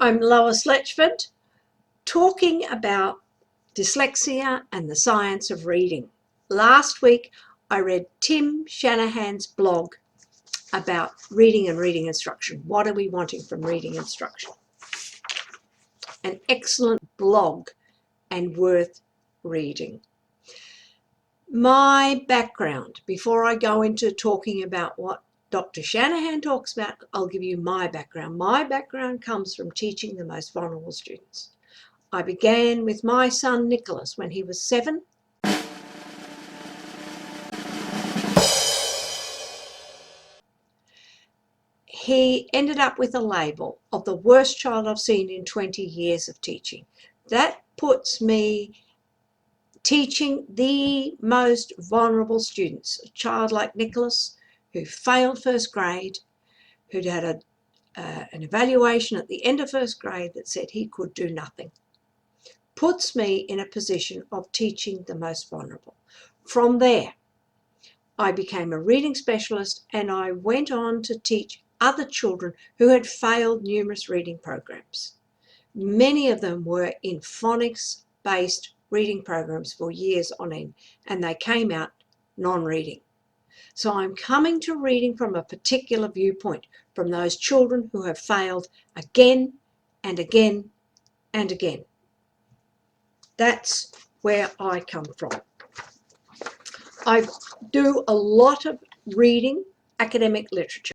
I'm Lois Letchford, talking about dyslexia and the science of reading. Last week I read Tim Shanahan's blog about reading and reading instruction. What are we wanting from reading instruction? An excellent blog and worth reading. My background, before I go into talking about what Dr. Shanahan talks about, I'll give you my background. My background comes from teaching the most vulnerable students. I began with my son Nicholas when he was 7. He ended up with a label of the worst child I've seen in 20 years of teaching. That puts me teaching the most vulnerable students. A child like Nicholas, who failed first grade, who'd had an evaluation at the end of first grade that said he could do nothing, puts me in a position of teaching the most vulnerable. From there, I became a reading specialist and I went on to teach other children who had failed numerous reading programs. Many of them were in phonics-based reading programs for years on end, and they came out non-reading. So I'm coming to reading from a particular viewpoint, from those children who have failed again and again and again. That's where I come from. I do a lot of reading academic literature,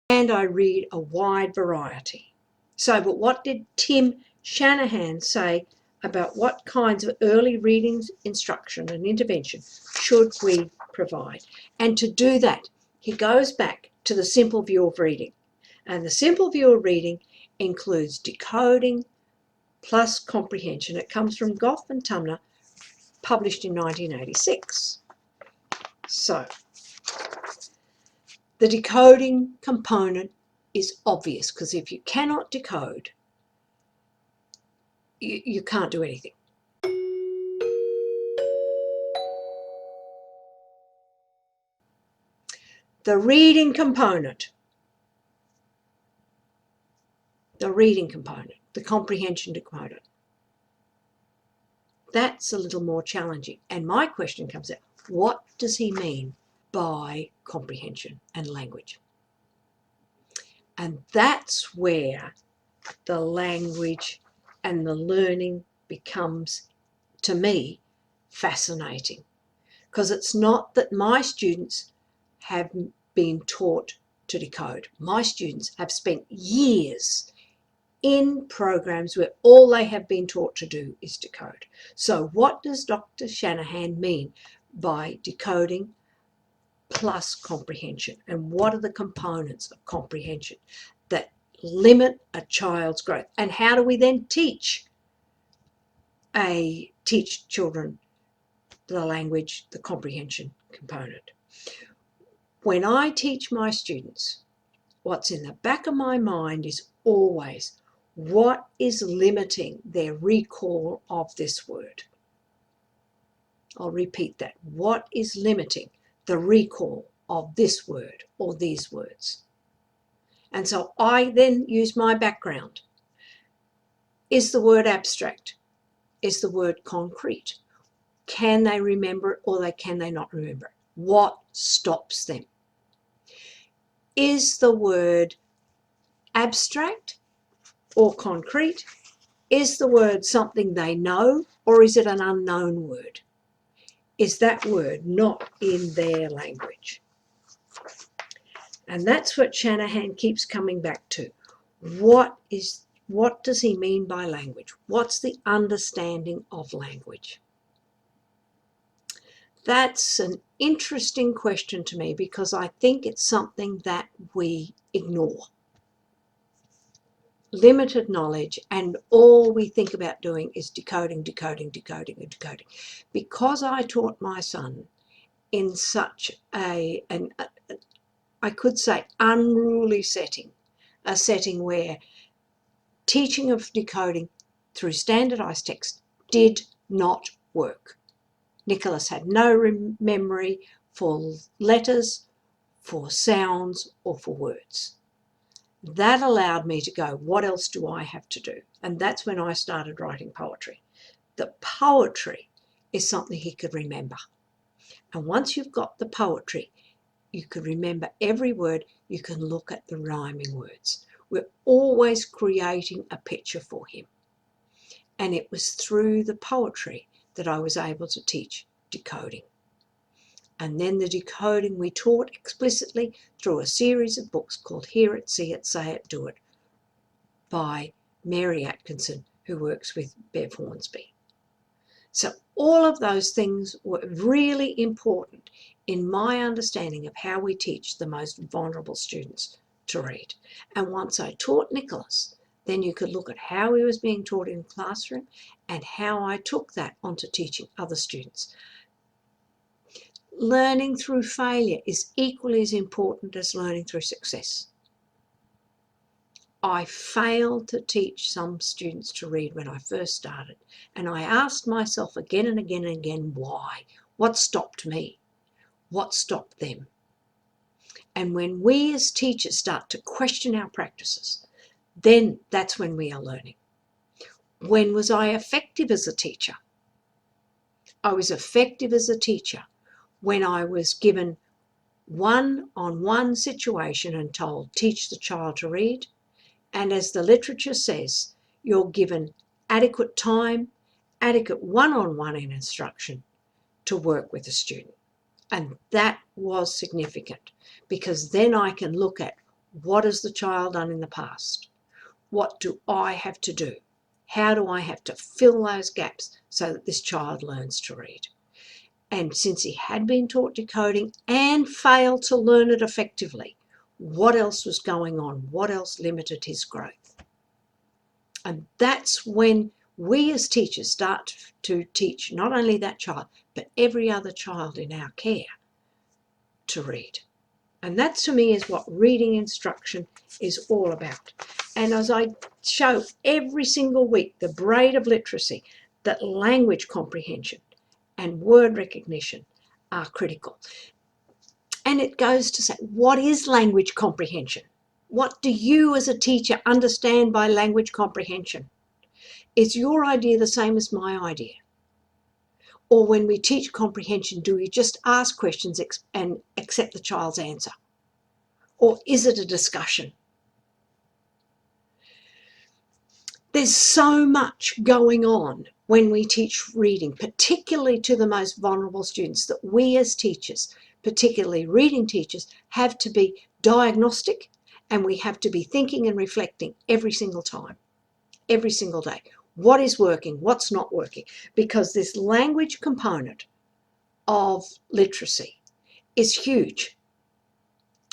and I read a wide variety. So, but what did Tim Shanahan say about what kinds of early reading instruction and intervention should we provide? And to do that, he goes back to the simple view of reading. And the simple view of reading includes decoding plus comprehension. It comes from Goff and Tumner, published in 1986. So, the decoding component is obvious, because if you cannot decode, you can't do anything. The reading component, the comprehension component, that's a little more challenging. And my question comes out, what does he mean by comprehension and language? And that's where the language and the learning becomes, to me, fascinating. Because it's not that my students have been taught to decode. My students have spent years in programs where all they have been taught to do is decode. So what does Dr. Shanahan mean by decoding plus comprehension? And what are the components of comprehension that limit a child's growth? And how do we then teach children the language, the comprehension component? When I teach my students, what's in the back of my mind is always, what is limiting their recall of this word? I'll repeat that. What is limiting the recall of this word or these words? And so I then use my background. Is the word abstract? Is the word concrete? Can they remember it or can they not remember it? What stops them? Is the word abstract or concrete? Is the word something they know, or is it an unknown word? Is that word not in their language? And that's what Shanahan keeps coming back to. What does he mean by language? What's the understanding of language? That's an interesting question to me, because I think it's something that we ignore. Limited knowledge, and all we think about doing is decoding, decoding, decoding, and decoding. Because I taught my son in such I could say, unruly setting, a setting where teaching of decoding through standardized text did not work. Nicholas had no memory for letters, for sounds, or for words. That allowed me to go, what else do I have to do? And that's when I started writing poetry. The poetry is something he could remember. And once you've got the poetry, you can remember every word, you can look at the rhyming words. We're always creating a picture for him. And it was through the poetry that I was able to teach decoding. And then the decoding we taught explicitly through a series of books called Hear It, See It, Say It, Do It by Mary Atkinson, who works with Bev Hornsby. So all of those things were really important in my understanding of how we teach the most vulnerable students to read. And once I taught Nicholas, then you could look at how he was being taught in the classroom and how I took that onto teaching other students. Learning through failure is equally as important as learning through success. I failed to teach some students to read when I first started, and I asked myself again and again and again, why? What stopped me? What stopped them? And when we as teachers start to question our practices, then that's when we are learning. When was I effective as a teacher? I was effective as a teacher when I was given one-on-one situation and told, teach the child to read. And as the literature says, you're given adequate time, adequate one-on-one in instruction to work with a student. And that was significant because then I can look at what has the child done in the past? What do I have to do? How do I have to fill those gaps so that this child learns to read? And since he had been taught decoding and failed to learn it effectively, what else was going on? What else limited his growth? And that's when we as teachers start to teach not only that child, but every other child in our care to read. And that to me is what reading instruction is all about. And as I show every single week, the braid of literacy, that language comprehension and word recognition are critical. And it goes to say, what is language comprehension? What do you as a teacher understand by language comprehension? Is your idea the same as my idea? Or when we teach comprehension, do we just ask questions and accept the child's answer? Or is it a discussion? There's so much going on when we teach reading, particularly to the most vulnerable students, that we as teachers, particularly reading teachers, have to be diagnostic, and we have to be thinking and reflecting every single time, every single day. What is working? What's not working? Because this language component of literacy is huge.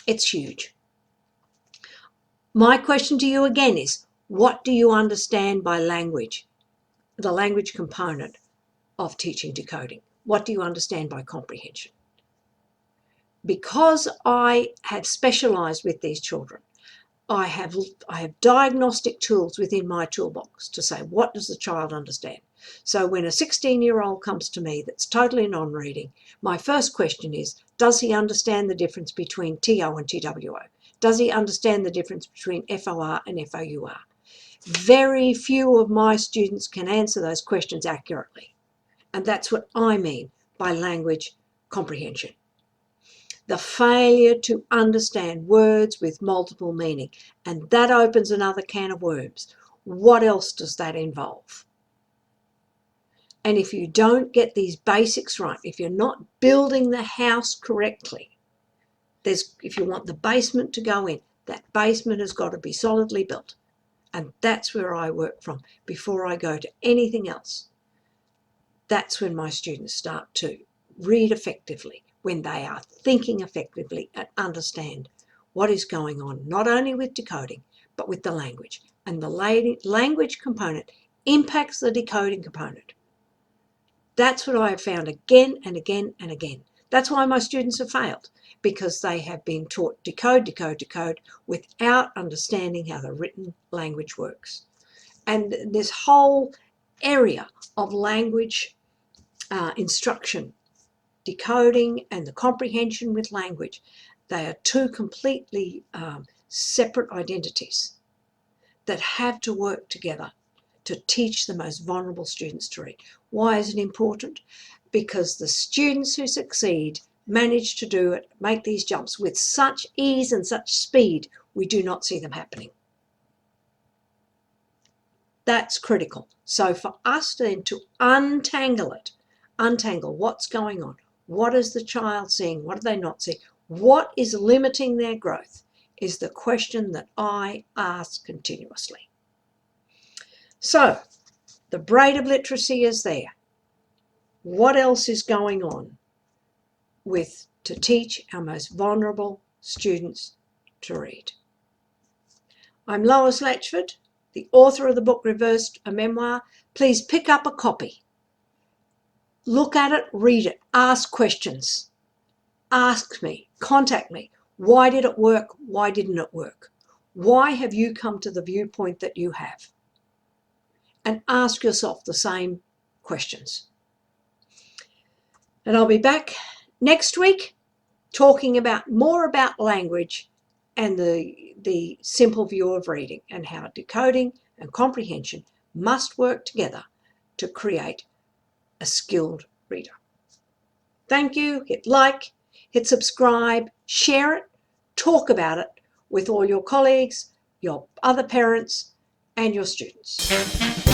It's huge. My question to you again is, what do you understand by language? The language component of teaching decoding. What do you understand by comprehension? Because I have specialised with these children, I have diagnostic tools within my toolbox to say, what does the child understand? So when a 16-year-old comes to me that's totally non-reading, my first question is, does he understand the difference between TO and TWO? Does he understand the difference between FOR and FOUR? Very few of my students can answer those questions accurately. And that's what I mean by language comprehension. The failure to understand words with multiple meaning. And that opens another can of worms. What else does that involve? And if you don't get these basics right, if you're not building the house correctly, if you want the basement to go in, that basement has got to be solidly built. And that's where I work from before I go to anything else. That's when my students start to read effectively, when they are thinking effectively and understand what is going on, not only with decoding, but with the language. And the language component impacts the decoding component. That's what I have found again and again and again. That's why my students have failed, because they have been taught decode, decode, decode without understanding how the written language works. And this whole area of language instruction, decoding and the comprehension with language, they are two completely separate identities that have to work together to teach the most vulnerable students to read. Why is it important? Because the students who succeed manage to do it, make these jumps with such ease and such speed, we do not see them happening. That's critical. So for us then to untangle what's going on. What is the child seeing? What are they not seeing? What is limiting their growth is the question that I ask continuously. So the braid of literacy is there. What else is going on to teach our most vulnerable students to read? I'm Lois Letchford, the author of the book Reversed, a Memoir. Please pick up a copy. Look at it, read it, ask questions. Ask me, contact me. Why did it work? Why didn't it work? Why have you come to the viewpoint that you have? And ask yourself the same questions. And I'll be back next week talking more about language and the simple view of reading and how decoding and comprehension must work together to create a skilled reader. Thank you. Hit like, hit subscribe, share it, talk about it with all your colleagues, your other parents, and your students.